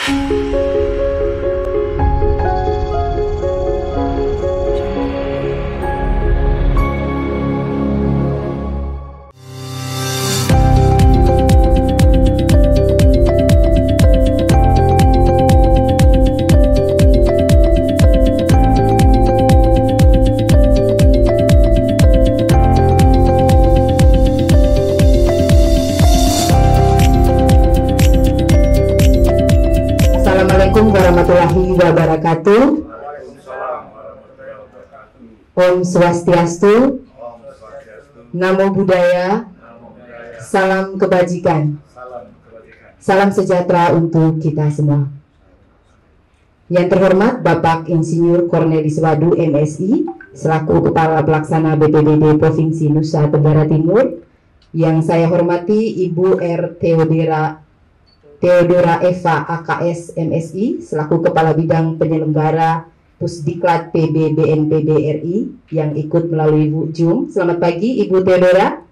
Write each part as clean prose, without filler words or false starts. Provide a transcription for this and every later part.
Assalamualaikum warahmatullahi wabarakatuh. Om Swastiastu. Namo Buddhaya. Salam kebajikan. Salam sejahtera untuk kita semua. Yang terhormat Bapak Insinyur Cornelis Wadu MSI selaku Kepala Pelaksana BPBD Provinsi Nusa Tenggara Timur. Yang saya hormati Ibu R. Theodora Eva AKS MSI selaku Kepala Bidang Penyelenggara Pusdiklat PB BNPB RI yang ikut melalui Zoom. Selamat pagi Ibu Theodora.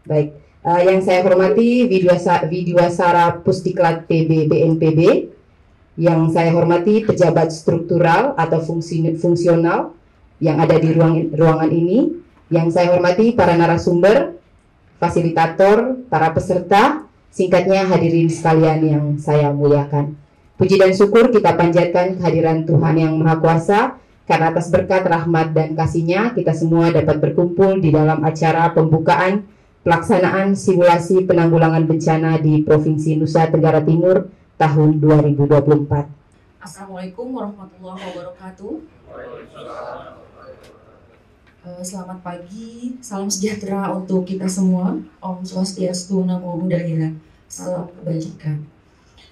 Baik, yang saya hormati Widyasara Pusdiklat PB BNPB, yang saya hormati pejabat struktural atau fungsional yang ada di ruangan ini, yang saya hormati para narasumber, fasilitator, para peserta, singkatnya hadirin sekalian yang saya muliakan. Puji dan syukur kita panjatkan kehadiran Tuhan Yang Maha Kuasa, karena atas berkat rahmat dan kasih-Nya kita semua dapat berkumpul di dalam acara pembukaan pelaksanaan simulasi penanggulangan bencana di Provinsi Nusa Tenggara Timur tahun 2024. Assalamualaikum warahmatullahi wabarakatuh. Selamat pagi, salam sejahtera untuk kita semua. Om Swastiastu, Namo Buddhaya, salam kebajikan.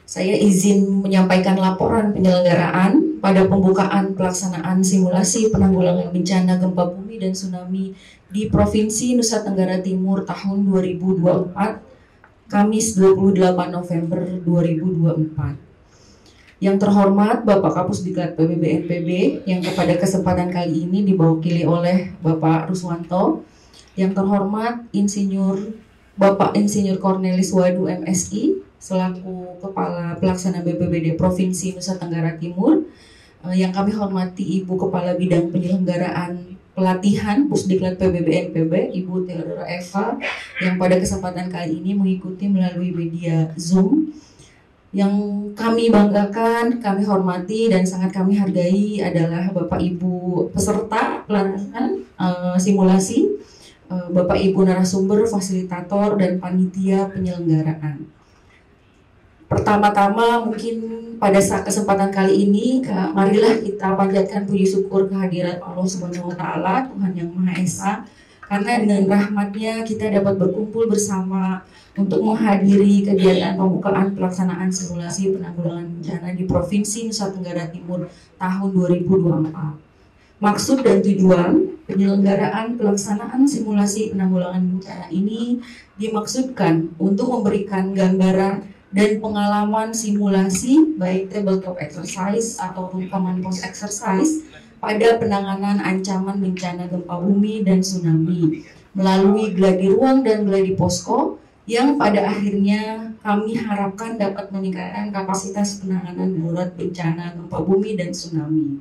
Saya izin menyampaikan laporan penyelenggaraan pada pembukaan pelaksanaan simulasi penanggulangan bencana gempa bumi dan tsunami di Provinsi Nusa Tenggara Timur tahun 2024, Kamis 28 November 2024. Yang terhormat Bapak Kapusdiklat PB BNPB yang kepada kesempatan kali ini diwakili oleh Bapak Ruswanto. Yang terhormat Bapak Insinyur Cornelis Wadu MSI selaku Kepala Pelaksana BPBD Provinsi Nusa Tenggara Timur. Yang kami hormati Ibu Kepala Bidang Penyelenggaraan Pelatihan Pusdiklat PB BNPB, Ibu Theodora Eva, yang pada kesempatan kali ini mengikuti melalui media Zoom. Yang kami banggakan, kami hormati, dan sangat kami hargai adalah Bapak Ibu peserta pelatihan simulasi, Bapak Ibu narasumber, fasilitator, dan panitia penyelenggaraan. Pertama-tama mungkin pada saat kesempatan kali ini, marilah kita panjatkan puji syukur kehadirat Allah Subhanahu wa Ta'ala, Tuhan Yang Maha Esa, karena dengan rahmat-Nya kita dapat berkumpul bersama untuk menghadiri kegiatan pembukaan pelaksanaan simulasi penanggulangan bencana di Provinsi Nusa Tenggara Timur tahun 2024. Maksud dan tujuan penyelenggaraan pelaksanaan simulasi penanggulangan bencana ini dimaksudkan untuk memberikan gambaran dan pengalaman simulasi baik tabletop exercise ataupun command post exercise pada penanganan ancaman bencana gempa bumi dan tsunami melalui gladi ruang dan gladi posko, yang pada akhirnya kami harapkan dapat meningkatkan kapasitas penanganan darurat bencana gempa bumi dan tsunami.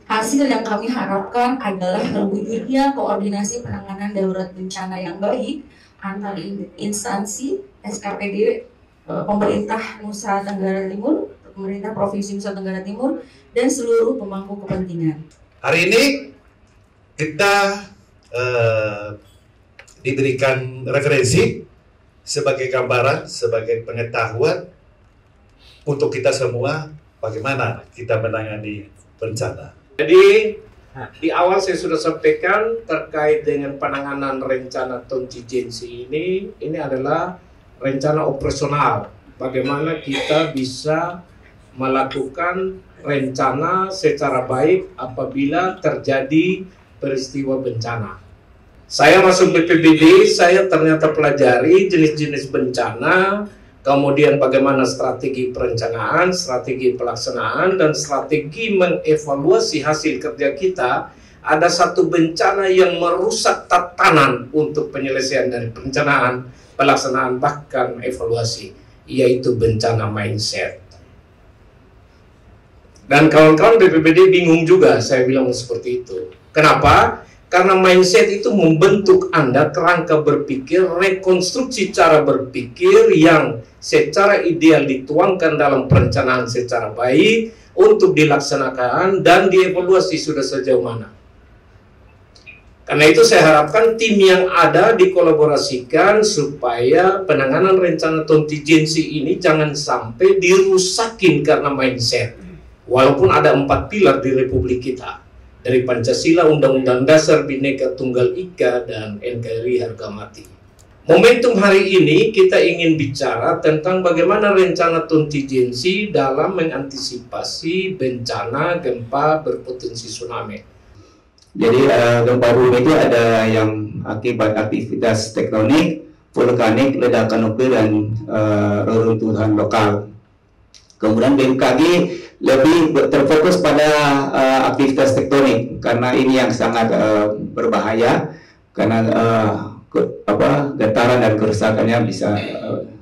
Hasil yang kami harapkan adalah terwujudnya koordinasi penanganan darurat bencana yang baik antar instansi SKPD, pemerintah Nusa Tenggara Timur, pemerintah Provinsi Nusa Tenggara Timur, dan seluruh pemangku kepentingan. Hari ini kita diberikan referensi sebagai gambaran, sebagai pengetahuan untuk kita semua bagaimana kita menangani bencana. Jadi di awal saya sudah sampaikan terkait dengan penanganan rencana kontingensi ini adalah rencana operasional. Bagaimana kita bisa melakukan rencana secara baik apabila terjadi peristiwa bencana. Saya masuk BPBD, saya ternyata pelajari jenis-jenis bencana, kemudian bagaimana strategi perencanaan, strategi pelaksanaan, dan strategi mengevaluasi hasil kerja kita. Ada satu bencana yang merusak tatanan untuk penyelesaian dari perencanaan, pelaksanaan, bahkan evaluasi, yaitu bencana mindset. Dan kawan-kawan BPBD bingung juga, saya bilang seperti itu. Kenapa? Karena mindset itu membentuk Anda kerangka berpikir, rekonstruksi cara berpikir yang secara ideal dituangkan dalam perencanaan secara baik untuk dilaksanakan dan dievaluasi sudah sejauh mana. Karena itu saya harapkan tim yang ada dikolaborasikan supaya penanganan rencana kontingensi ini jangan sampai dirusakin karena mindset. Walaupun ada 4 pilar di Republik kita, dari Pancasila, Undang-Undang Dasar Bhinneka Tunggal Ika, dan NKRI harga mati. Momentum hari ini kita ingin bicara tentang bagaimana rencana kontingensi dalam mengantisipasi bencana gempa berpotensi tsunami. Jadi gempa bumi itu ada yang akibat aktivitas tektonik, vulkanik, ledakan nuklir, dan reruntuhan lokal. Kemudian BMKG lebih terfokus pada aktivitas tektonik karena ini yang sangat berbahaya karena getaran dan kerusakannya bisa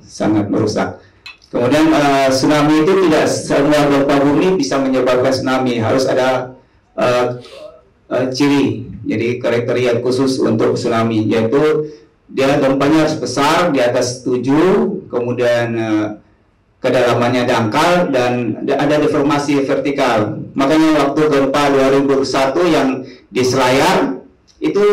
sangat merusak. Kemudian tsunami itu tidak semua gempa bumi bisa menyebabkan tsunami, harus ada ciri, jadi kriteria khusus untuk tsunami, yaitu dia gempanya harus besar di atas 7, kemudian kedalamannya dangkal dan ada deformasi vertikal. Makanya waktu gempa 2001 yang di Selayar itu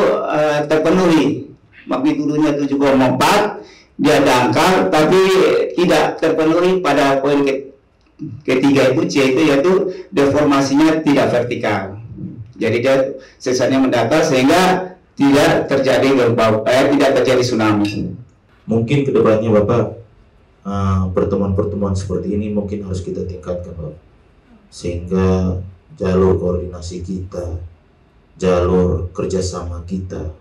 terpenuhi, magnitudonya 7,4, dia dangkal tapi tidak terpenuhi pada poin ketiga itu, C itu, yaitu deformasinya tidak vertikal. Jadi dia sesarnya mendatar sehingga tidak terjadi gempa, tidak terjadi tsunami. Mungkin kedepannya Bapak, pertemuan-pertemuan seperti ini mungkin harus kita tingkatkan, Bapak, sehingga jalur koordinasi kita, jalur kerjasama kita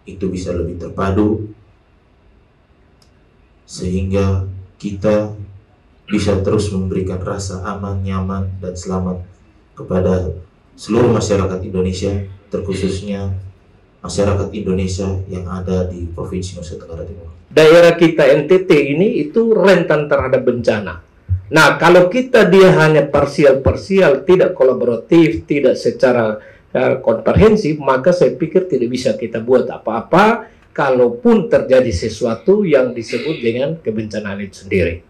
itu bisa lebih terpadu, sehingga kita bisa terus memberikan rasa aman, nyaman, dan selamat kepada seluruh masyarakat Indonesia, terkhususnya masyarakat Indonesia yang ada di Provinsi Nusa Tenggara Timur. Daerah kita NTT ini itu rentan terhadap bencana. Nah, kalau dia hanya parsial-parsial, tidak kolaboratif, tidak secara komprehensif, maka saya pikir tidak bisa kita buat apa-apa kalaupun terjadi sesuatu yang disebut dengan kebencanaan itu sendiri.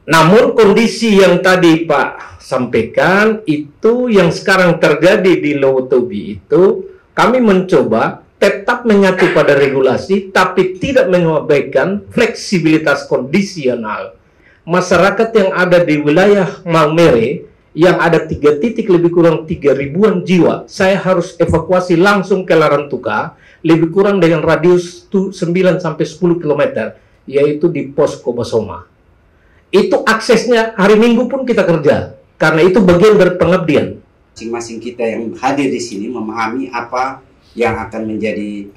Namun kondisi yang tadi Pak sampaikan itu yang sekarang terjadi di Lowotobi itu, kami mencoba tetap menyatu pada regulasi tapi tidak mengabaikan fleksibilitas kondisional. Masyarakat yang ada di wilayah Maumere yang ada 3 titik lebih kurang 3.000-an jiwa, saya harus evakuasi langsung ke Larantuka lebih kurang dengan radius 9-10 km, yaitu di Posko Basoma. Itu aksesnya hari Minggu pun kita kerja, karena itu bagian dari pengabdian. Masing-masing kita yang hadir di sini memahami apa yang akan menjadi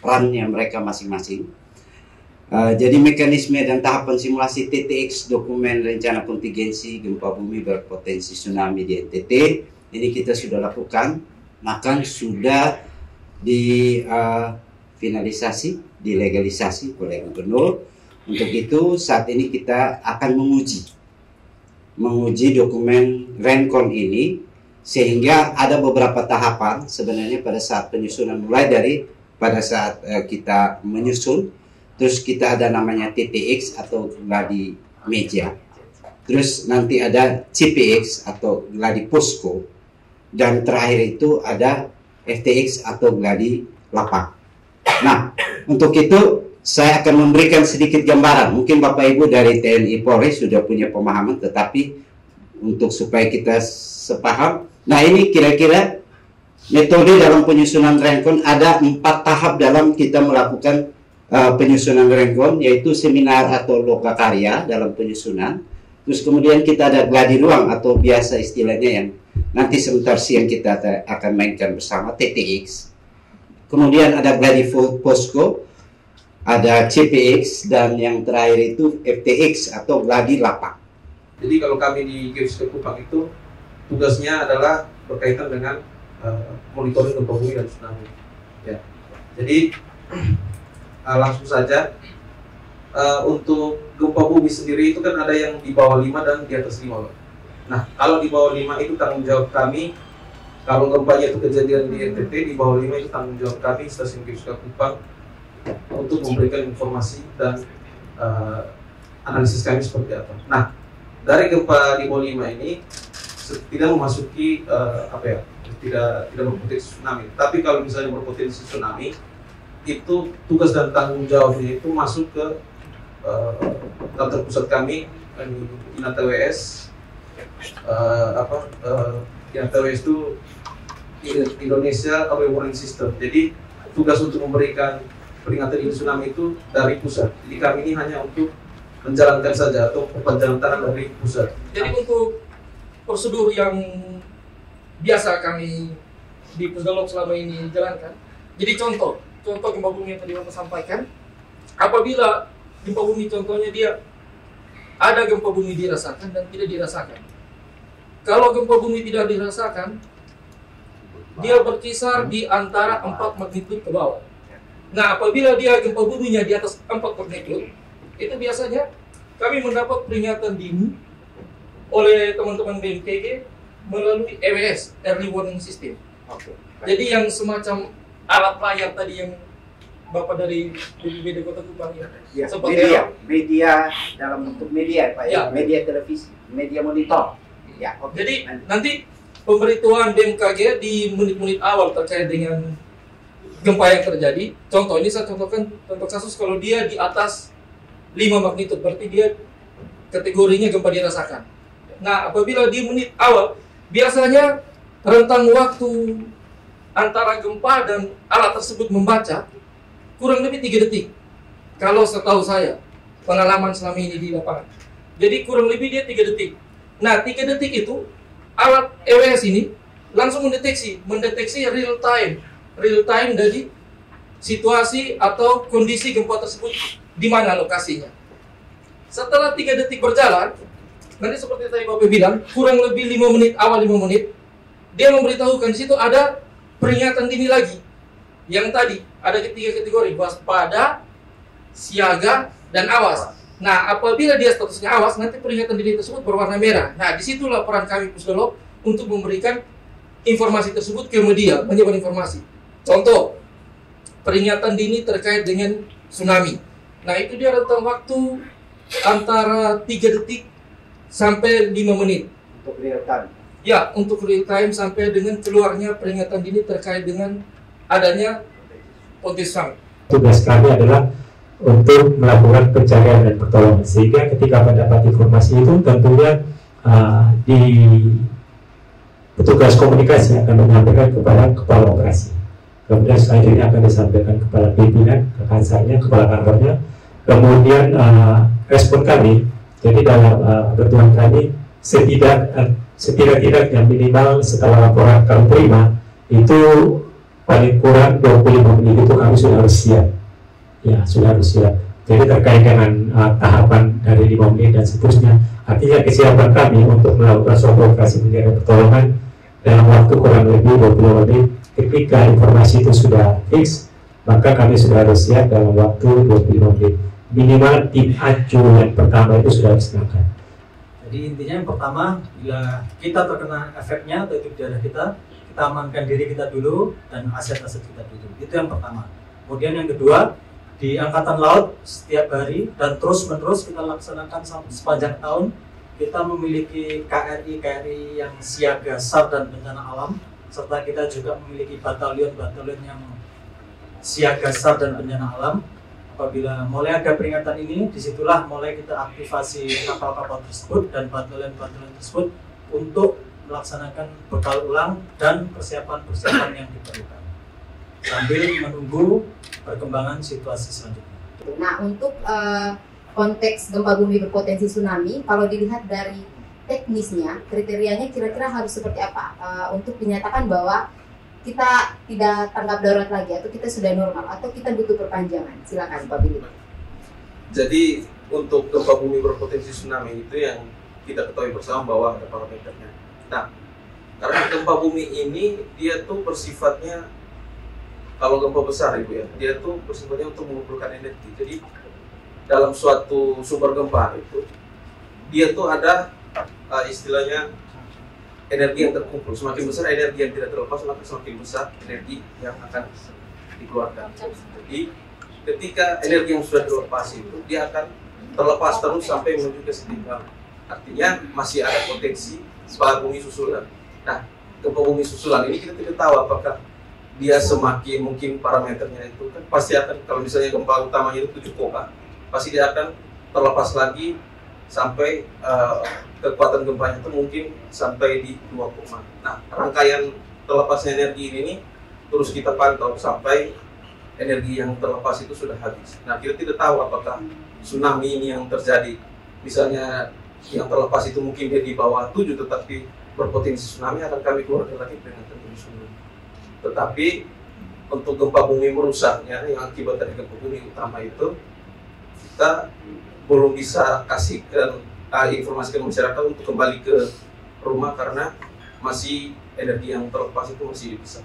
perannya mereka masing-masing. Jadi mekanisme dan tahapan simulasi TTX dokumen rencana kontingensi gempa bumi berpotensi tsunami di NTT ini kita sudah lakukan, maka sudah difinalisasi, dilegalisasi oleh gubernur. Untuk itu saat ini kita akan menguji dokumen Rencon ini, sehingga ada beberapa tahapan sebenarnya pada saat penyusunan, mulai dari pada saat kita menyusun, terus kita ada namanya TTX atau gladi meja, terus nanti ada CPX atau gladi posko, dan terakhir itu ada FTX atau gladi lapak. Nah, untuk itu saya akan memberikan sedikit gambaran. Mungkin Bapak Ibu dari TNI Polri sudah punya pemahaman, tetapi untuk supaya kita sepaham, nah ini kira-kira metode dalam penyusunan Rencon. Ada 4 tahap dalam kita melakukan penyusunan Rencon, yaitu seminar atau lokakarya dalam penyusunan. Terus kemudian kita ada gladi ruang atau biasa istilahnya yang nanti sebentar siang kita akan mainkan bersama, TTX. Kemudian ada gladi posko, ada CPX, dan yang terakhir itu FTX atau gladi lapak. Jadi kalau kami di Geofisika Kupang itu tugasnya adalah berkaitan dengan monitoring gempa bumi dan tsunami. Ya. Jadi langsung saja untuk gempa bumi sendiri itu kan ada yang di bawah 5 dan di atas 5, Pak. Nah, kalau di bawah 5 itu tanggung jawab kami. Kalau gempanya itu kejadian di NTT, di bawah 5 itu tanggung jawab kami Stasiun Geofisika Kupang untuk memberikan informasi dan analisis kami seperti apa. Nah, dari gempa di bawah 5 ini tidak memasuki tidak berpotensi tsunami. Tapi kalau misalnya berpotensi tsunami, itu tugas dan tanggung jawabnya itu masuk ke kantor pusat kami di INATWS. INATWS itu Indonesia Early Warning System. Jadi tugas untuk memberikan peringatan dini tsunami itu dari pusat. Jadi kami ini hanya untuk menjalankan saja atau perpanjangan tangan dari pusat. Jadi untuk prosedur yang biasa kami di Pusdalok selama ini jalankan. Jadi contoh gempa bumi yang tadi Bapak sampaikan, apabila gempa bumi contohnya dia ada gempa bumi dirasakan dan tidak dirasakan. Kalau gempa bumi tidak dirasakan, dia berkisar di antara 4 magnitudo ke bawah. Nah, apabila dia gempa buminya di atas 4 magnitudo, itu biasanya kami mendapat peringatan dini oleh teman-teman BMKG melalui EWS, Early Warning System. Jadi yang semacam alat layar tadi yang Bapak dari BPBD Kota Kupang ya, media dalam bentuk media Pak ya, media televisi, media monitor. Ya, Jadi nanti pemberitahuan BMKG di menit-menit awal terkait dengan gempa yang terjadi. Contoh ini saya contohkan contoh kasus kalau dia di atas 5 magnitudo, berarti dia kategorinya gempa dirasakan. Nah, apabila di menit awal, biasanya rentang waktu antara gempa dan alat tersebut membaca kurang lebih 3 detik. Kalau setahu saya, pengalaman selama ini di lapangan. Jadi kurang lebih dia 3 detik. Nah, 3 detik itu alat EWS ini langsung mendeteksi real time dari situasi atau kondisi gempa tersebut di mana lokasinya. Setelah 3 detik berjalan, nanti seperti tadi Bapak bilang, kurang lebih 5 menit, awal 5 menit, dia memberitahukan di situ ada peringatan dini lagi. Yang tadi ada 3 kategori, waspada, siaga, dan awas. Nah, apabila dia statusnya awas, nanti peringatan dini tersebut berwarna merah. Nah, disitulah peran kami Pusdalok untuk memberikan informasi tersebut ke media, menyebar informasi. Contoh, peringatan dini terkait dengan tsunami. Nah, itu dia rentang waktu antara 3 detik sampai 5 menit. Untuk real time. Ya, untuk real time sampai dengan keluarnya peringatan dini terkait dengan adanya potensi tsunami. Tugas kami adalah untuk melakukan pencarian dan pertolongan, sehingga ketika mendapat informasi itu tentunya di petugas komunikasi akan menyampaikan kepada kepala operasi, kemudian selanjutnya akan disampaikan kepada pimpinan, kekansarnya, kepala kantornya, kemudian respon kami. Jadi dalam ketentuan kami setidak-tidaknya minimal setelah laporan kami terima itu paling kurang 25 menit itu kami sudah harus siap. Ya, sudah harus siap. Jadi terkait dengan tahapan dari 5 menit dan seterusnya, artinya kesiapan kami untuk melakukan suatu operasi pencarian pertolongan dalam waktu kurang lebih 20 menit. Ketika informasi itu sudah fix, maka kami sudah harus siap dalam waktu 25 menit. Minimal tim acu yang pertama itu sudah diserahkan. Jadi intinya yang pertama, bila kita terkena efeknya atau itu darah kita amankan diri kita dulu dan aset-aset kita dulu. Itu yang pertama. Kemudian yang kedua, di Angkatan Laut setiap hari dan terus-menerus kita laksanakan sepanjang tahun, kita memiliki KRI yang siaga SAR dan bencana alam, serta kita juga memiliki batalion yang siaga SAR dan bencana alam. Apabila mulai ada peringatan ini, disitulah mulai kita aktifasi kapal-kapal tersebut dan batalion tersebut untuk melaksanakan bekal ulang dan persiapan-persiapan yang diperlukan sambil menunggu perkembangan situasi selanjutnya. Nah, untuk konteks gempa bumi berpotensi tsunami, kalau dilihat dari teknisnya, kriterianya kira-kira harus seperti apa untuk dinyatakan bahwa kita tidak tanggap darurat lagi atau kita sudah normal atau kita butuh perpanjangan? Silakan Pak Billy. Jadi untuk gempa bumi berpotensi tsunami itu yang kita ketahui bersama bahwa ada parameternya. Nah, karena gempa bumi ini dia tuh bersifatnya, kalau gempa besar Ibu ya, dia tuh bersifatnya untuk mengumpulkan energi. Jadi dalam suatu sumber gempa itu dia tuh ada istilahnya energi yang terkumpul. Semakin besar energi yang tidak terlepas, maka semakin besar energi yang akan dikeluarkan. Jadi ketika energi yang sudah dilepas itu, dia akan terlepas terus sampai menuju ke kesetimbangan. Artinya masih ada potensi gempa bumi susulan. Nah, gempa bumi susulan ini kita tidak tahu apakah dia semakin mungkin parameternya itu kan pasti akan, kalau misalnya gempa utamanya itu 7 koma, pasti dia akan terlepas lagi sampai kekuatan gempanya itu mungkin sampai di 2 koma. Nah, rangkaian terlepasnya energi ini terus kita pantau sampai energi yang terlepas itu sudah habis. Nah, kita tidak tahu apakah tsunami ini yang terjadi, misalnya yang terlepas itu mungkin dia di bawah 7 tetapi berpotensi tsunami, akan kami keluarkan lagi peringatan dini tsunami. Tetapi untuk gempa bumi merusaknya yang akibat dari gempa bumi utama itu, kita belum bisa kasihkan informasi ke masyarakat untuk kembali ke rumah karena masih energi yang terlepas itu masih bisa.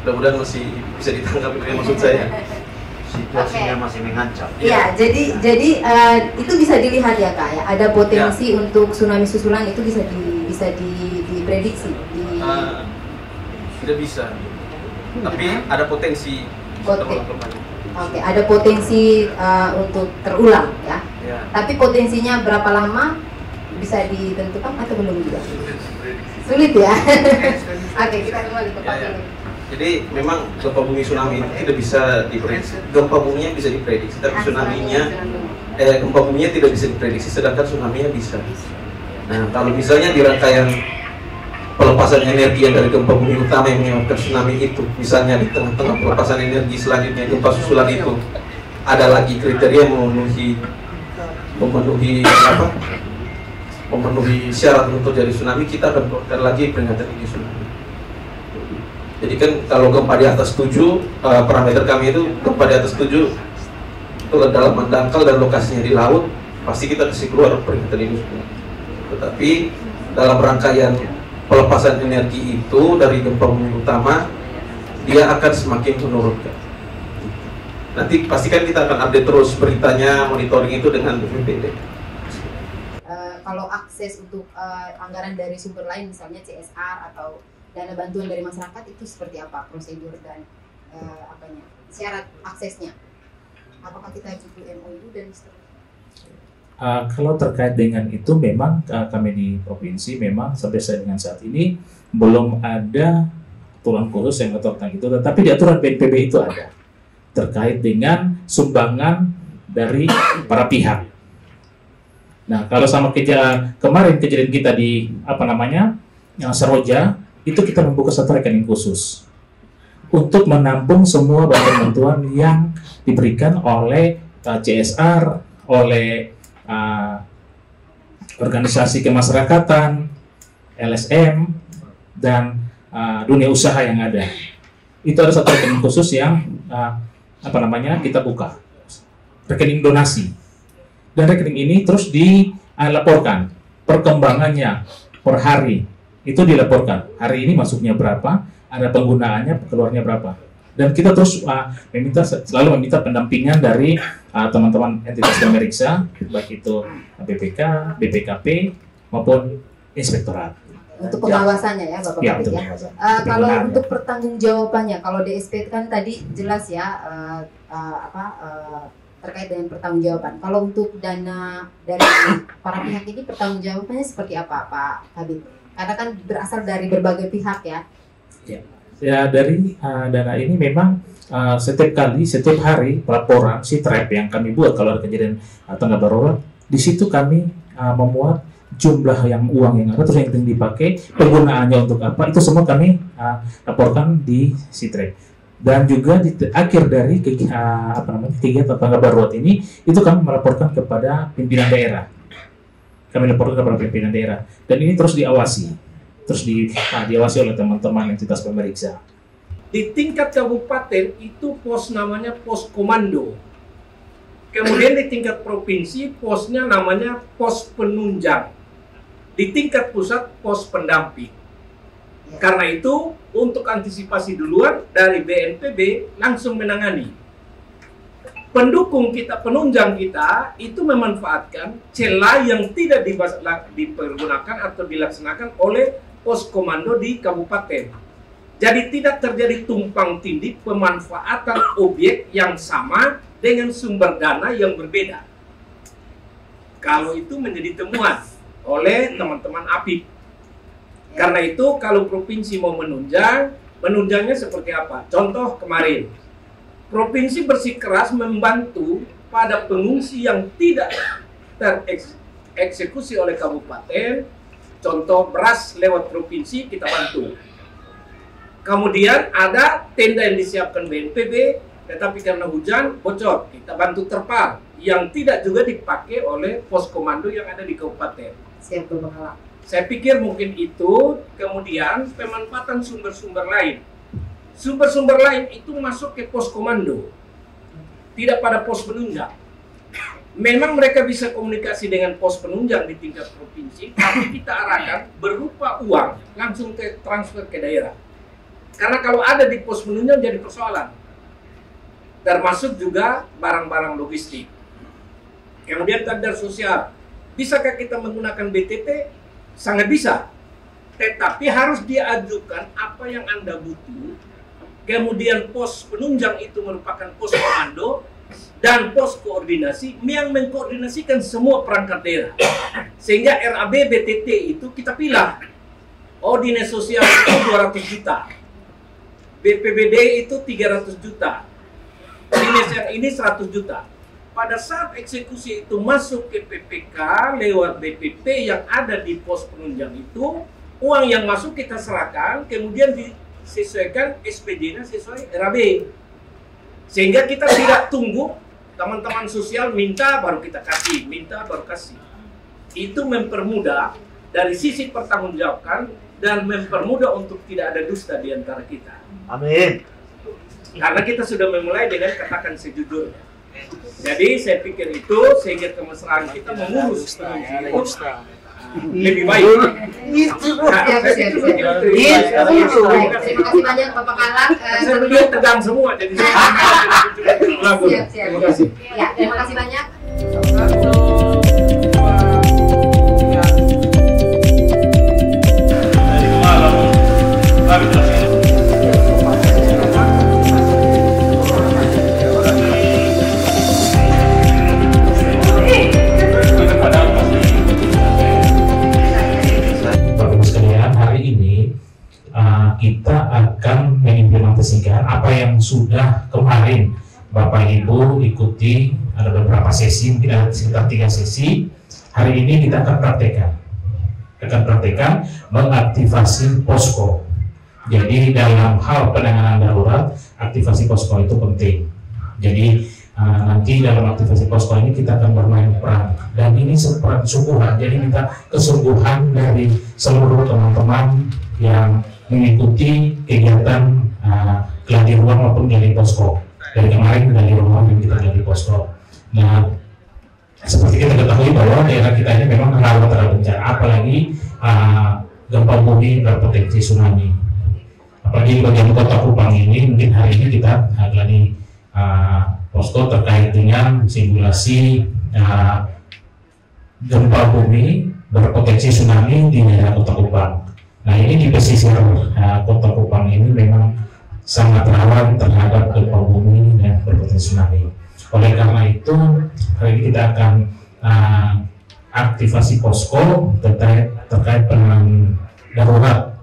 Mudah-mudahan masih bisa ditangkap dengan maksud saya. Situasinya masih mengancam. Iya, jadi itu bisa dilihat ya Kak ya. Ada potensi untuk tsunami susulan itu bisa diprediksi. Tidak bisa. Tapi ada potensi. Oke, ada potensi untuk terulang ya. Tapi potensinya berapa lama bisa ditentukan atau belum juga? Sulit ya. Oke, kita kembali ke Pak ini. Jadi memang gempa bumi tsunami itu tidak bisa diprediksi. Gempa buminya bisa diprediksi, tapi gempa buminya tidak bisa diprediksi, sedangkan tsunami-nya bisa. Nah, kalau misalnya di rangkaian pelepasan energi yang dari gempa bumi utama yang menyebabkan tsunami itu, misalnya di tengah-tengah pelepasan energi selanjutnya gempa susulan itu, ada lagi kriteria memenuhi syarat untuk jadi tsunami, kita akan keluarkan lagi peringatan dini tsunami. Jadi kan kalau gempa di atas 7, parameter kami itu gempa di atas 7 dalam dangkal dan lokasinya di laut, pasti kita kasih keluar peringatan dini tsunami. Tetapi dalam rangkaian pelepasan energi itu dari gempa bumi utama, dia akan semakin menurunkan. Nanti pastikan kita akan update terus beritanya, monitoring itu dengan BPBD. Kalau akses untuk anggaran dari sumber lain, misalnya CSR atau dana bantuan dari masyarakat, itu seperti apa prosedur dan syarat aksesnya? Apakah kita butuh MOU dan seterusnya? Kalau terkait dengan itu, memang kami di provinsi memang sampai dengan saat ini belum ada aturan khusus yang ngatur tentang itu, tetapi di aturan BNPB itu ada terkait dengan sumbangan dari para pihak. Nah, kalau sama kemarin kejadian kita di Seroja, itu kita membuka satu rekening khusus untuk menampung semua bantuan-bantuan yang diberikan oleh CSR, oleh organisasi kemasyarakatan, LSM, dan dunia usaha yang ada. Itu ada satu rekening khusus yang kita buka, rekening donasi, dan rekening ini terus dilaporkan perkembangannya per hari. Itu dilaporkan, hari ini masuknya berapa, ada penggunaannya, keluarnya berapa. Dan kita terus selalu meminta pendampingan dari teman-teman entitas pemeriksa, baik itu BPK, BPKP, maupun inspektorat. Untuk pengawasannya ya Bapak ya, Kabit ya. Kalau untuk pertanggungjawabannya, kalau DSP kan tadi jelas ya terkait dengan pertanggungjawaban. Kalau untuk dana dari para pihak ini pertanggungjawabannya seperti apa Pak Kabit? Karena kan berasal dari berbagai pihak ya. Ya dari dana ini memang setiap hari laporan SITREP yang kami buat kalau ada kejadian tanggap darurat, di situ kami memuat jumlah uang yang ada, terus yang dipakai, penggunaannya untuk apa, itu semua kami laporkan di SITREP. Dan juga di akhir dari kegiatan tanggap darurat ini, itu kami melaporkan kepada pimpinan daerah. Kami laporkan kepada pimpinan daerah, dan ini terus diawasi, diawasi oleh teman-teman entitas pemeriksa. Di tingkat kabupaten itu pos namanya pos komando. Kemudian di tingkat provinsi posnya namanya pos penunjang. Di tingkat pusat pos pendamping. Karena itu untuk antisipasi duluan dari BNPB langsung menangani. pendukung kita, penunjang kita itu memanfaatkan celah yang tidak dipergunakan atau dilaksanakan oleh pos komando di kabupaten. Jadi tidak terjadi tumpang tindih pemanfaatan objek yang sama dengan sumber dana yang berbeda. Kalau itu menjadi temuan oleh teman-teman APIP. Karena itu kalau provinsi mau menunjang, menunjangnya seperti apa? Contoh kemarin, provinsi bersikeras membantu pada pengungsi yang tidak tereksekusi oleh kabupaten. Contoh beras lewat provinsi kita bantu. Kemudian ada tenda yang disiapkan BNPB, tetapi karena hujan bocor, kita bantu terpal yang tidak juga dipakai oleh pos komando yang ada di kabupaten. Siap, Bang Hala. Saya pikir mungkin itu, kemudian pemanfaatan sumber-sumber lain. Sumber-sumber lain itu masuk ke pos komando, tidak pada pos penunjang. Memang mereka bisa komunikasi dengan pos penunjang di tingkat provinsi, tapi kita arahkan berupa uang langsung ke transfer ke daerah. Karena kalau ada di pos penunjang jadi persoalan, termasuk juga barang-barang logistik. Kemudian kadar sosial, bisakah kita menggunakan BTT? Sangat bisa, tetapi harus diajukan apa yang Anda butuh. Kemudian pos penunjang itu merupakan pos komando dan pos koordinasi yang mengkoordinasikan semua perangkat daerah. Sehingga RAB BTT itu kita pilih. Oh, dinas sosial itu 200 juta. BPBD itu 300 juta. Dinas yang ini 100 juta. Pada saat eksekusi itu masuk ke PPK lewat BPP yang ada di pos penunjang itu, uang yang masuk kita serahkan, kemudian disesuaikan SPJ-nya sesuai RAB. Sehingga kita tidak tunggu teman-teman sosial minta baru kita kasih, minta baru kasih. Itu mempermudah dari sisi pertanggungjawaban dan mempermudah untuk tidak ada dusta di antara kita. Amin. Karena kita sudah memulai dengan katakan sejujurnya. Jadi saya pikir itu sehingga kemesraan kita mengurus lebih baik. Terima kasih banyak Bapak Kalak. Sebelum tegang semua jadi. Siap. Terima kasih. Ya, terima kasih banyak. Kita akan mengimplementasikan apa yang sudah kemarin Bapak Ibu ikuti. Ada beberapa sesi, mungkin ada sekitar 3 sesi. Hari ini kita akan praktekkan mengaktifasi posko. Jadi dalam hal penanganan darurat, aktivasi posko itu penting. Jadi nanti dalam aktivasi posko ini kita akan bermain peran, dan ini sungguhan. Jadi kita kesungguhan dari seluruh teman-teman yang mengikuti kegiatan geladi ruang maupun geladi posko. Dari kemarin geladi ruang dan kita geladi posko. Nah, seperti kita ketahui bahwa daerah kita ini memang rawan terhadap bencana, apalagi gempa bumi berpotensi tsunami. Apalagi di bagian Kota Kupang ini, mungkin hari ini kita geladi posko terkait dengan simulasi gempa bumi berpotensi tsunami di daerah Kota Kupang. Nah, ini di pesisir Kota Kupang ini memang sangat rawan terhadap gempa bumi dan berpotensi tsunami. Oleh karena itu, hari ini kita akan aktivasi posko terkait penanganan darurat.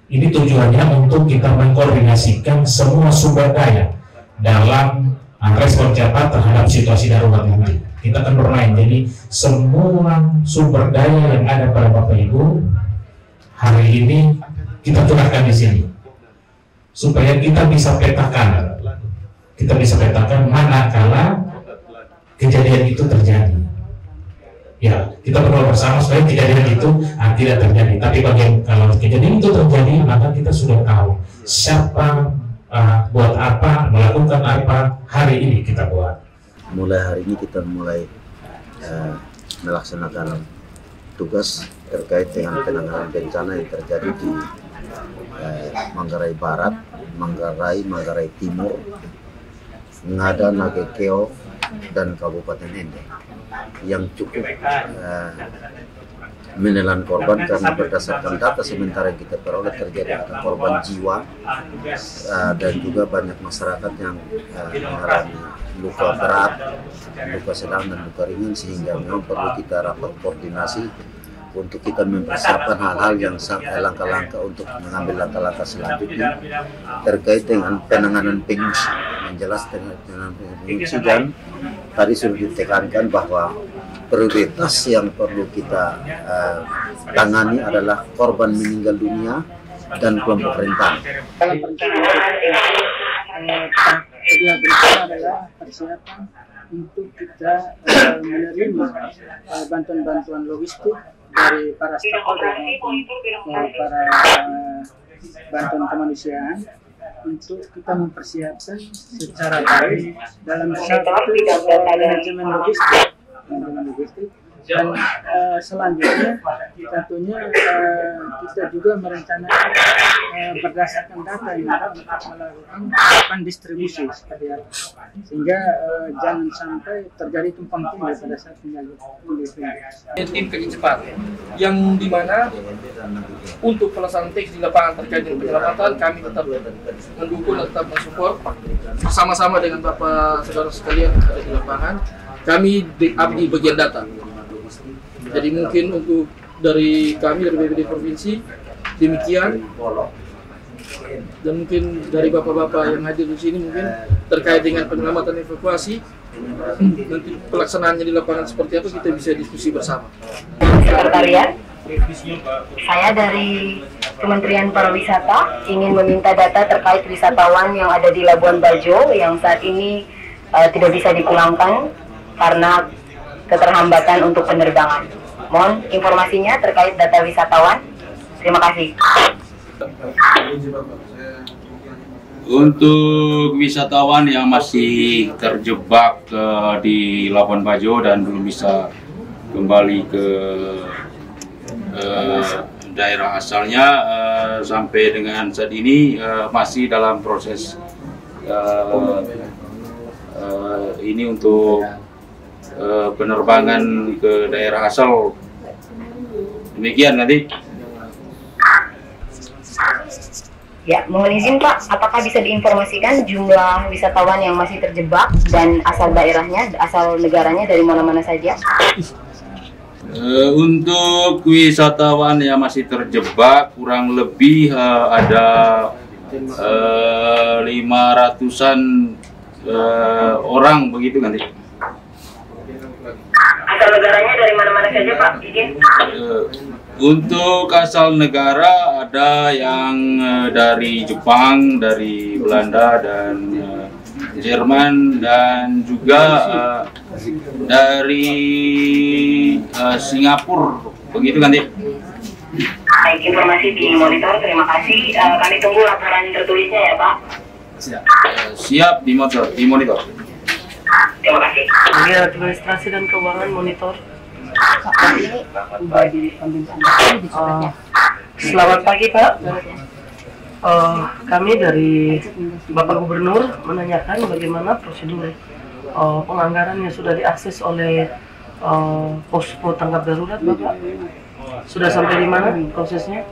Ini tujuannya untuk kita mengkoordinasikan semua sumber daya dalam respon cepat terhadap situasi darurat nanti. Kita akan bermain, jadi semua sumber daya yang ada pada Bapak Ibu hari ini kita curahkan di sini supaya kita bisa petakan manakala kejadian itu terjadi. Ya, kita berdoa bersama supaya kejadian itu tidak terjadi. Tapi kalau kejadian itu terjadi, maka kita sudah tahu siapa buat apa, melakukan apa. Hari ini kita buat. Mulai hari ini kita mulai melaksanakan tugas terkait dengan penanganan bencana yang terjadi di Manggarai Barat, Manggarai Timur, Ngada, Nagekeo, dan Kabupaten Ende yang cukup menelan korban, karena berdasarkan data sementara yang kita peroleh terjadi ada korban jiwa dan juga banyak masyarakat yang mengalami luka berat, luka sedang dan luka ringan, sehingga memang perlu kita rapat koordinasi untuk kita mempersiapkan hal-hal yang langkah-langkah untuk mengambil langkah-langkah selanjutnya terkait dengan penanganan pengungsi. Yang jelas dengan pengungsi, dan tadi sudah ditekankan bahwa prioritas yang perlu kita tangani adalah korban meninggal dunia dan kelompok rentan. Dalam perencanaan kedua berikutnya adalah persiapan untuk kita menerima bantuan-bantuan logistik dari para stakeholder maupun para bantuan kemanusiaan, untuk kita mempersiapkan secara baik dalam satu manajemen logistik. Dan selanjutnya tentunya kita juga merencanakan berdasarkan data yang ada untuk melakukan distribusi seperti apa, sehingga jangan sampai terjadi tumpang tindih pada saat penyaluran. Tim kerja cepat yang dimana untuk pelaksanaan teks di lapangan terkait dengan penyelamatan, kami tetap mendukung dan tetap mensupport bersama-sama dengan Bapak saudara sekalian yang ada di lapangan. Kami di bagian data. Jadi mungkin untuk dari kami dari BPD Provinsi demikian, dan mungkin dari bapak-bapak yang hadir di sini mungkin terkait dengan penyelamatan evakuasi, nanti pelaksanaannya di lapangan seperti apa kita bisa diskusi bersama. Sekretariat, saya dari Kementerian Pariwisata ingin meminta data terkait wisatawan yang ada di Labuan Bajo yang saat ini tidak bisa dipulangkan karena keterhambatan untuk penerbangan. Mohon informasinya terkait data wisatawan. Terima kasih. Untuk wisatawan yang masih terjebak di Labuan Bajo dan belum bisa kembali ke daerah asalnya, sampai dengan saat ini masih dalam proses ini untuk penerbangan ke daerah asal. Demikian nanti. Ya, mohon izin Pak, apakah bisa diinformasikan jumlah wisatawan yang masih terjebak dan asal daerahnya, asal negaranya dari mana-mana saja? Untuk wisatawan yang masih terjebak kurang lebih ada 500-an orang begitu nanti. Asal negaranya dari mana-mana saja Pak, izin? Untuk asal negara ada yang dari Jepang, dari Belanda dan Jerman, dan juga dari Singapura, begitu kan, Dik? Baik, informasi di monitor, terima kasih. Kami tunggu laporan tertulisnya ya Pak. Siap, di monitor. Terima kasih. Ini administrasi dan keuangan monitor. Selamat pagi Pak. Kami dari Bapak Gubernur menanyakan bagaimana prosedur penganggaran yang sudah diakses oleh posko tanggap darurat Bapak. Sudah sampai di mana prosesnya?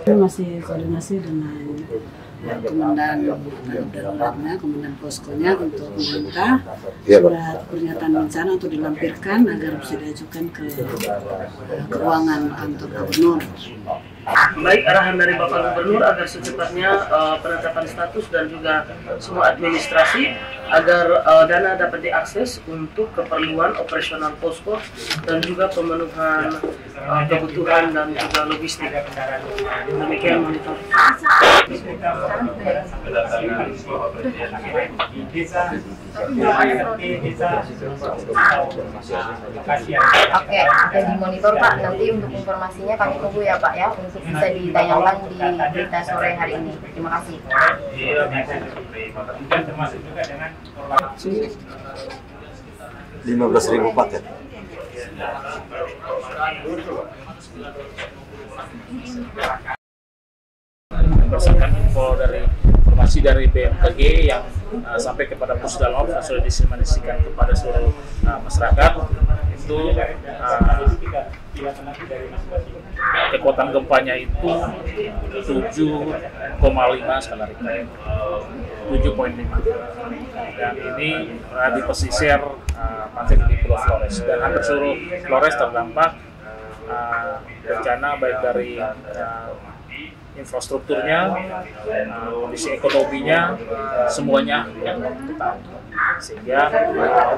Masih koordinasi dengan komandan daruratnya, komandan poskonya untuk meminta surat pernyataan bencana untuk dilampirkan agar bisa diajukan ke ruangan kantor gubernur. Baik, arahan dari Bapak Gubernur agar secepatnya penetapan status dan juga semua administrasi agar dana dapat diakses untuk keperluan operasional posko dan juga pemenuhan kebutuhan dan juga logistik. Demikian monitor. Oke, di monitor Pak. Nanti untuk informasinya kami tunggu ya Pak ya, untuk bisa ditayangkan di berita sore hari ini. Terima kasih. 15.000 paket. Berdasarkan informasi dari BMKG yang sampai kepada Pusdalop dan sudah disimulasikan kepada seluruh masyarakat. Itu kekuatan gempanya itu 7,5 skala Richter, 7,5, dan ini di pesisir pantai di Pulau Flores, dan hampir seluruh Flores terdampak bencana baik dari infrastrukturnya, kondisi ekonominya, semuanya yang total. Sehingga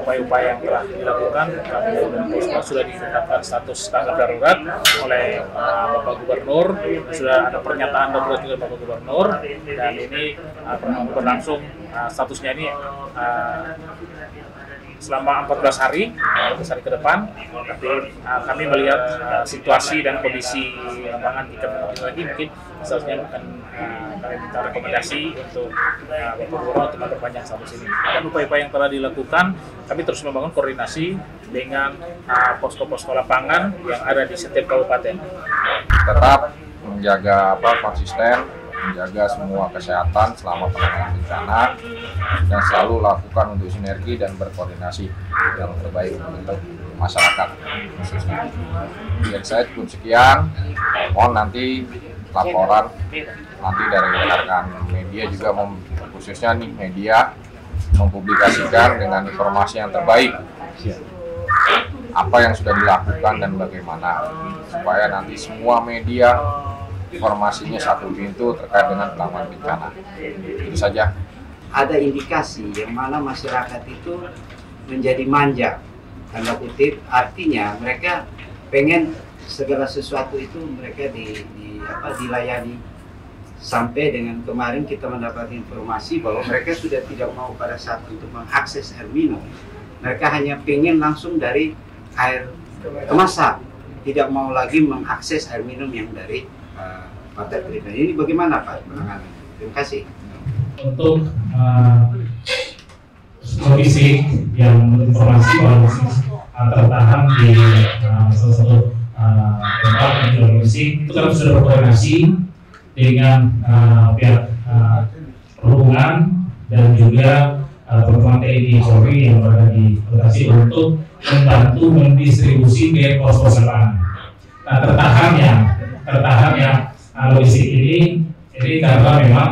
upaya-upaya yang telah dilakukan, kami dan Posko sudah ditetapkan status tanggap darurat oleh Bapak Gubernur, sudah ada pernyataan darurat juga Bapak Gubernur, dan ini berlangsung statusnya ini selama 14 hari ke depan. Nanti kami melihat situasi dan kondisi lapangan jika lagi mungkin seharusnya akan kami minta rekomendasi untuk Bapak Gubernur untuk memperpanjang status ini. Dan upaya-upaya yang telah dilakukan, kami terus membangun koordinasi dengan posko-posko lapangan yang ada di setiap kabupaten. Tetap menjaga konsisten, menjaga semua kesehatan selama penanganan bencana, dan selalu lakukan untuk sinergi dan berkoordinasi yang terbaik untuk masyarakat khususnya. Dari saya cukup sekian, mohon nanti laporan nanti dari rekan media juga khususnya nih media mempublikasikan dengan informasi yang terbaik apa yang sudah dilakukan dan bagaimana, supaya nanti semua media informasinya satu pintu terkait dengan penanganan bencana. Itu saja. Ada indikasi yang mana masyarakat itu menjadi manja, tanda kutip, artinya mereka pengen segala sesuatu itu mereka dilayani. Sampai dengan kemarin kita mendapat informasi bahwa mereka sudah tidak mau pada saat untuk mengakses air minum, mereka hanya pengen langsung dari air kemasan, tidak mau lagi mengakses air minum yang dari partai treatment. Ini bagaimana Pak penanganan? Terima kasih. Untuk logistik yang informasi bahwa tertahan di salah satu tempat yang logistik, itu kami sudah berkoordinasi dengan pihak perhubungan dan juga teman-teman TNI Polri yang berada di lokasi untuk membantu mendistribusi ke pos-pos lapangan. Nah, tertahannya logistik ini karena memang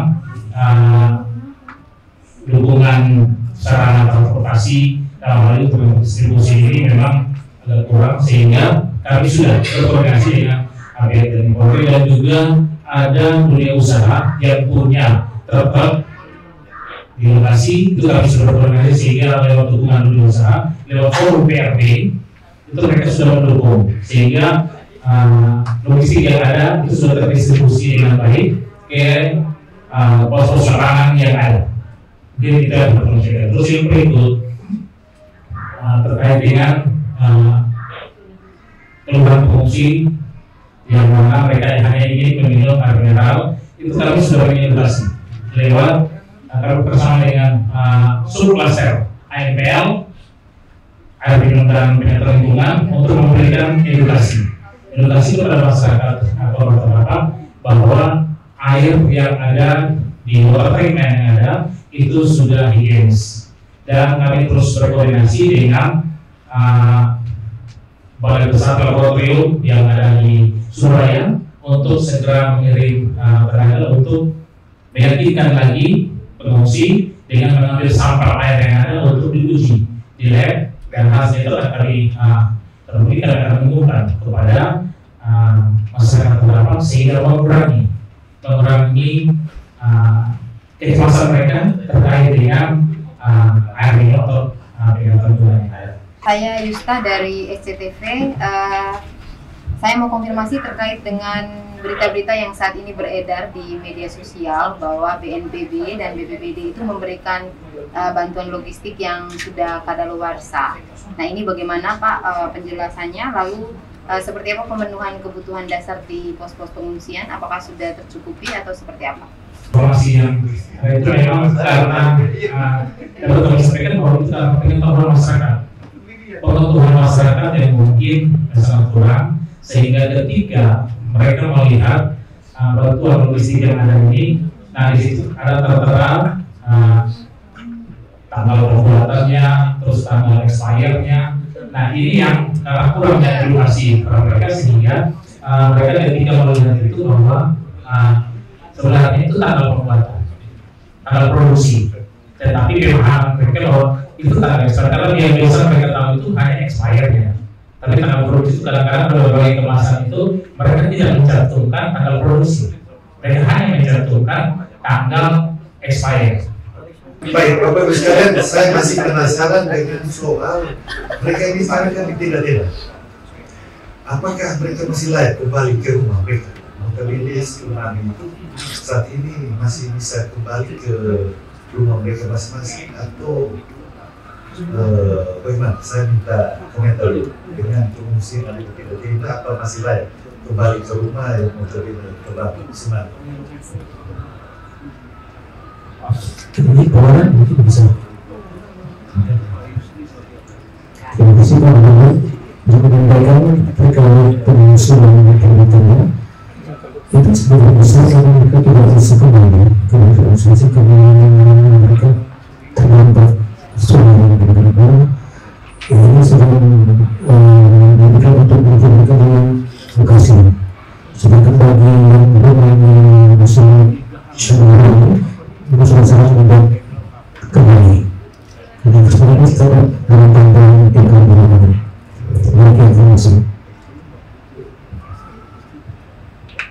dukungan sarana transportasi dalam hal itu distribusi ini memang agak kurang, sehingga kami sudah berkoordinasi dengan pihak TNI Polri dan juga ada dunia usaha yang punya truk di lokasi, itu kami sudah berkoordinasi sehingga lewat dukungan dunia usaha, lewat forum PRB itu mereka sudah mendukung, sehingga logistik yang ada itu sudah terdistribusi dengan baik ke pos-pos lapangan yang ada. Mungkin kita berkoordinasi. Terus yang berikut terkait dengan keluhan pengungsi yang mana mereka hanya ingin meminum air mineral, itu kami sudah mengedukasi lewat kami bersama dengan subklaster AMPL, air minum dan penyediaan lingkungan, untuk memberikan edukasi kepada masyarakat atau masyarakat bahwa air yang ada di water treatment yang ada itu sudah higienis, dan kami terus berkoordinasi dengan Balai Besar Laboratorium yang ada di Surabaya untuk segera mengirim tenaga untuk meyakinkan lagi pengungsi dengan mengambil sampel air yang ada untuk diuji di lab, dan hasilnya itu akan kami akan mengumumkan kepada masyarakat terdampak sehingga mengurangi kecemasan mereka terkait dengan air minum atau peringatan Tuhan yang ada. Saya Yusta dari SCTV. Saya mau konfirmasi terkait dengan berita-berita yang saat ini beredar di media sosial bahwa BNPB dan BPBD itu memberikan bantuan logistik yang sudah kadaluarsa. Nah, ini bagaimana Pak penjelasannya? Lalu seperti apa pemenuhan kebutuhan dasar di pos-pos pengungsian? Apakah sudah tercukupi atau seperti apa? Informasi yang itu memang karena dapat kami sampaikan bahwa kita pengetahuan masyarakat yang mungkin sangat kurang, sehingga ketika mereka melihat bantuan logistik yang ada ini, nah di situ ada tertera tanggal pembuatannya, terus tanggal expirednya. Nah ini yang kurangnya edukasi kepada mereka, sehingga mereka ketika melihat itu bahwa sebenarnya itu tanggal pembuatan, tanggal produksi, tetapi pemahaman mereka bahwa itu tanggal expired, karena yang biasa mereka tahu itu hanya expirednya. Tapi tanggal produksi itu kadang-kadang pada berbagai kemasan itu mereka tidak mencantumkan tanggal produksi, mereka hanya mencantumkan tanggal expired. Baik, Bapak Ibu sekalian, saya masih penasaran dengan soal mereka ini sekarang tidak ada. Apakah mereka masih layak kembali ke rumah mereka? Notabilis tsunami itu saat ini masih bisa kembali ke rumah mereka masing-masing atau bagaimana? Saya minta komentar dulu dengan pengungsian atau tidak, apa masih layak kembali ke rumah yang notabene terlalu tsunami? Ini kawanan mungkin bisa. Terima kasih Pak Gubernur juga menyampaikan terkait pengusulan kegiatannya. Itu sebagian besar karena mereka tidak bisa kembali ke organisasi karena mereka terdampak tsunami di negara baru. Ini sedang diberikan untuk berkomunikasi dengan lokasi. Sedangkan bagi yang bermain musim tsunami itu sangat mudah kembali. Jadi sebenarnya secara dalam pandangan tingkat benar-benar mereka informasi.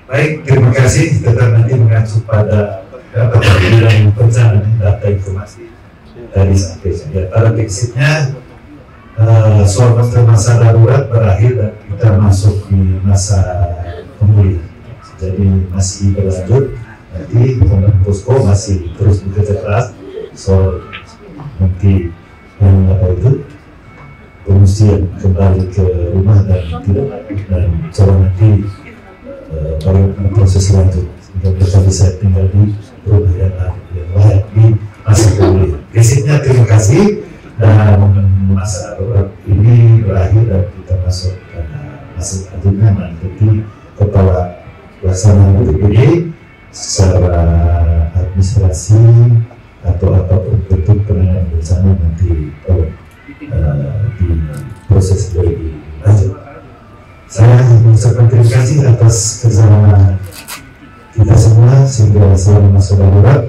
Baik, terima kasih. Tetap nanti mengacu pada data dan bencana data informasi dari sampainya. Ya, pada prinsipnya soal masa darurat berakhir dan kita masuk di masa pemulihan. Jadi masih berlanjut. Nanti Komandan Posko masih terus bekerja keras soal nanti yang pengungsian kembali ke rumah dan tidak dan coba nanti bagaimana proses lanjut sehingga kita bisa tinggal di rumah yang layak di masa pemulihan. Prinsipnya terima kasih dan masa darurat ini berakhir dan kita masuk pada masa selanjutnya nanti Kepala Pelaksana BPBD secara administrasi atau apapun bentuk penanganan bencana nanti di proses lebih lanjut. Saya mengucapkan terima kasih atas kerjasama kita semua sehingga selama masa darurat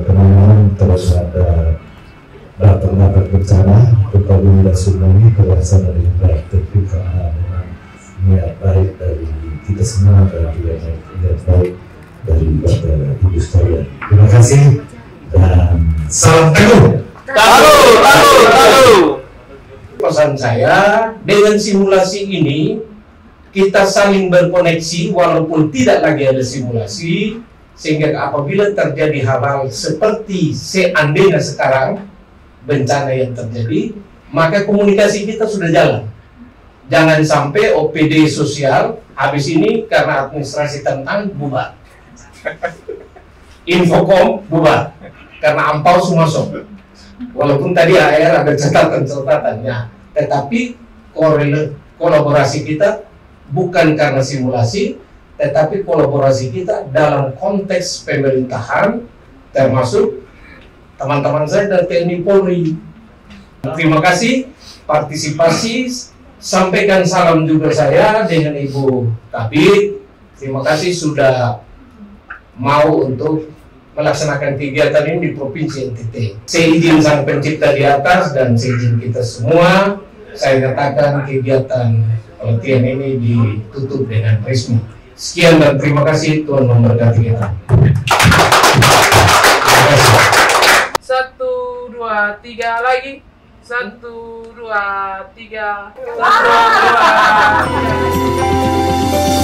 penanganan terhadap dampak bencana gempa bumi dan tsunami terlaksana dengan baik. Tentu karena memang niat baik dari kita semua dan juga niat baik dari Bapak Ibu sekalian. Terima kasih dan salam Teguh. Tahu. Pesan saya, dengan simulasi ini kita saling berkoneksi walaupun tidak lagi ada simulasi, sehingga apabila terjadi hal-hal seperti seandainya sekarang bencana yang terjadi, maka komunikasi kita sudah jalan. Jangan sampai OPD sosial habis ini karena administrasi tentang bubar, Infokom bubar karena ampau Sumasok. Walaupun tadi AR ada catatan-catatannya, tetapi kolaborasi kita bukan karena simulasi, tetapi kolaborasi kita dalam konteks pemerintahan, termasuk teman-teman saya dari TNI Polri. Terima kasih partisipasi. Sampaikan salam juga saya dengan Ibu Kabid. Terima kasih sudah mau untuk melaksanakan kegiatan ini di Provinsi NTT. Saya izin Sang Pencipta di atas dan saya izin kita semua, saya katakan kegiatan pelatihan ini ditutup dengan resmi. Sekian dan terima kasih, Tuhan memberkati kita. Terima kasih. 1, 2, 3 lagi. 1, 2, 3. 1, 2, 3.